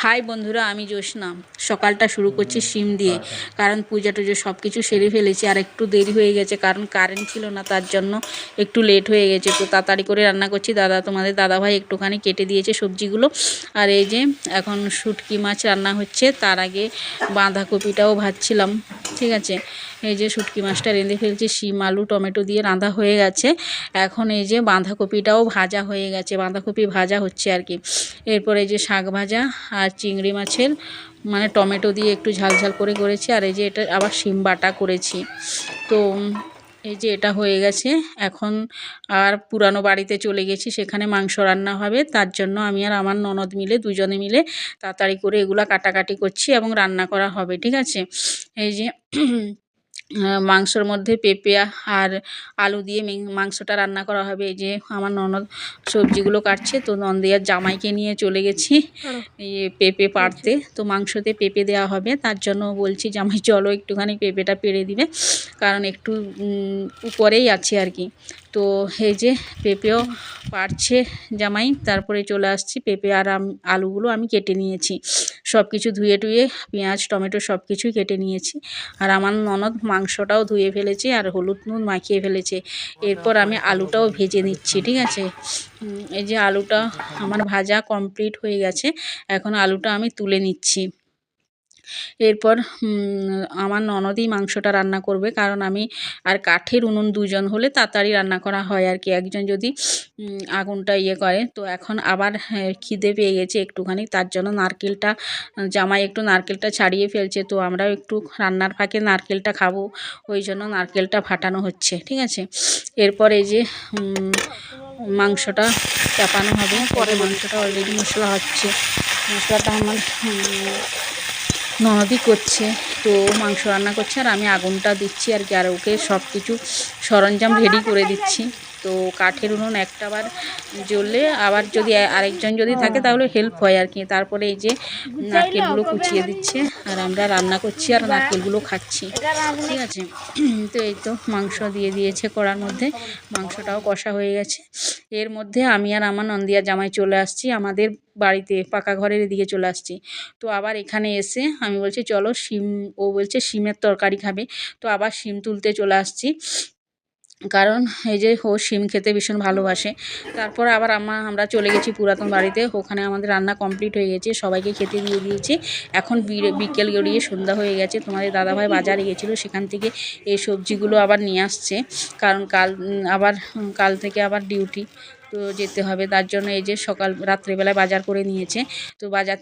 High বন্ধুরা, আমি জ্যোৎস্না। সকালটা শুরু করছি শিম দিয়ে, কারণ পূজা টুজো সব কিছু সেরে ফেলেছি। আর একটু দেরি হয়ে গেছে, কারণ কারেন্ট ছিল না, তার জন্য একটু লেট হয়ে গেছে। তো তাড়াতাড়ি করে রান্না করছি। তোমাদের দাদাভাই একটুখানি কেটে দিয়েছে সবজিগুলো। আর এই যে এখন শুটকি মাছ রান্না হচ্ছে। তার আগে বাঁধাকপিটাও ভাজছিলাম, ঠিক আছে। এই যে শুটকি মাছটা রেঁধে ফেলছি, শিম আলু টমেটো দিয়ে রাঁধা হয়ে গেছে। এখন এই যে বাঁধাকপিটাও ভাজা হয়ে গেছে, বাঁধাকপি ভাজা হচ্ছে আর কি। এরপরে এই যে শাক ভাজা আর চিংড়ি মাছের টমেটো দিয়ে একটু ঝাল ঝাল করে করেছি। আর এই যে এটা আবার শিম বাটা করেছি। তো এই যে এটা হয়ে গেছে। এখন আর পুরানো বাড়িতে চলে গেছি, সেখানে মাংস রান্না হবে। তার জন্য আমি আর আমার ননদ মিলে দুজনে মিলে তাড়াতাড়ি করে এগুলা কাটাকাটি করছি এবং রান্না করা হবে, ঠিক আছে। এই যে মাংসর মধ্যে পেঁপে আর আলু দিয়ে মাংসটা রান্না করা হবে। এই যে আমার ননদ সবজিগুলো কাটছে। তো নন্দিয়ার জামাইকে নিয়ে চলে গেছি পেঁপে পাড়তে। তো মাংসতে পেঁপে দেওয়া হবে, তার জন্য বলছি জামাই চলো একটুখানি পেঁপেটা পেড়ে দিবে, কারণ একটু উপরেই আছে আর কি। তো এই যে পেঁপেও পাড়ছে জামাই। তারপরে চলে আসছি, পেঁপে আর আলুগুলো আমি কেটে নিয়েছি, সব কিছু ধুয়ে টুয়ে পেঁয়াজ টমেটো সব কিছুই কেটে নিয়েছি। আর আমার ননদ মাংসটাও ধুয়ে ফেলেছে আর হলুদ নুন মাখিয়ে ফেলেছে। এরপর আমি আলুটাও ভেজে নিচ্ছি, ঠিক আছে। এই যে আলুটা আমার ভাজা কমপ্লিট হয়ে গেছে। এখন আলুটা আমি তুলে নিচ্ছি। এরপর আমার ননদই মাংসটা রান্না করবে, কারণ আমি আর কাঠের উনুন দুজন হলে তাড়াতাড়ি রান্না করা হয় আর কি, একজন যদি আগুনটা করে। তো এখন আবার খিদে পেয়ে গেছে একটুখানি, তার জন্য নারকেলটা জামাই একটু নারকেলটা ছাড়িয়ে ফেলছে। তো আমরাও একটু রান্নার ফাঁকে নারকেলটা খাবো, ওই জন্য নারকেলটা ফাটানো হচ্ছে, ঠিক আছে। এরপর এই যে মাংসটা চাপানো হবে। পরে মাংসটা অলরেডি মশলা হচ্ছে, মশলাটা আমার ননদই করছে। তো মাংস রান্না করছে আর আমি আগুনটা দিচ্ছি আর কি, আর ওকে সব কিছু সরঞ্জাম রেডি করে দিচ্ছি। তো কাঠের উনুন একটাবার জ্বললে আবার যদি আরেকজন যদি থাকে তাহলে হেল্প হয় আর কি। তারপরে এই যে নারকেলগুলো কুচিয়ে দিচ্ছে আর আমরা রান্না করছি আর নারকেলগুলো খাচ্ছি, ঠিক আছে। তো এই তো মাংস দিয়ে দিয়েছে কড়ার মধ্যে, মাংসটাও কষা হয়ে গেছে। এর মধ্যে আমি আর আমার নন্দিয়া জামাই চলে আসছি আমাদের বাড়িতে, পাকা ঘরের এদিকে চলে আসছি। তো আবার এখানে এসে আমি বলছি চলো শিম, ও বলছে শিমের তরকারি খাবে। তো আবার শিম তুলতে চলে আসছি, কারণ এই যে ও শিম খেতে ভীষণ ভালোবাসে। তারপর আবার আমরা চলে গেছি পুরাতন বাড়িতে, ওখানে আমাদের রান্না কমপ্লিট হয়ে গেছে, সবাইকে খেতে দিয়ে দিয়েছি। এখন বিকেল গড়িয়ে সন্ধ্যা হয়ে গেছে। তোমাদের দাদাভাই বাজারে গেছিলো, সেখান থেকে এই সবজিগুলো আবার নিয়ে আসছে, কারণ কাল থেকে আবার ডিউটি তো যেতে হবে। তার জন্য এই যে রাত্রেবেলায় বাজার করে নিয়েছে। তো বাজার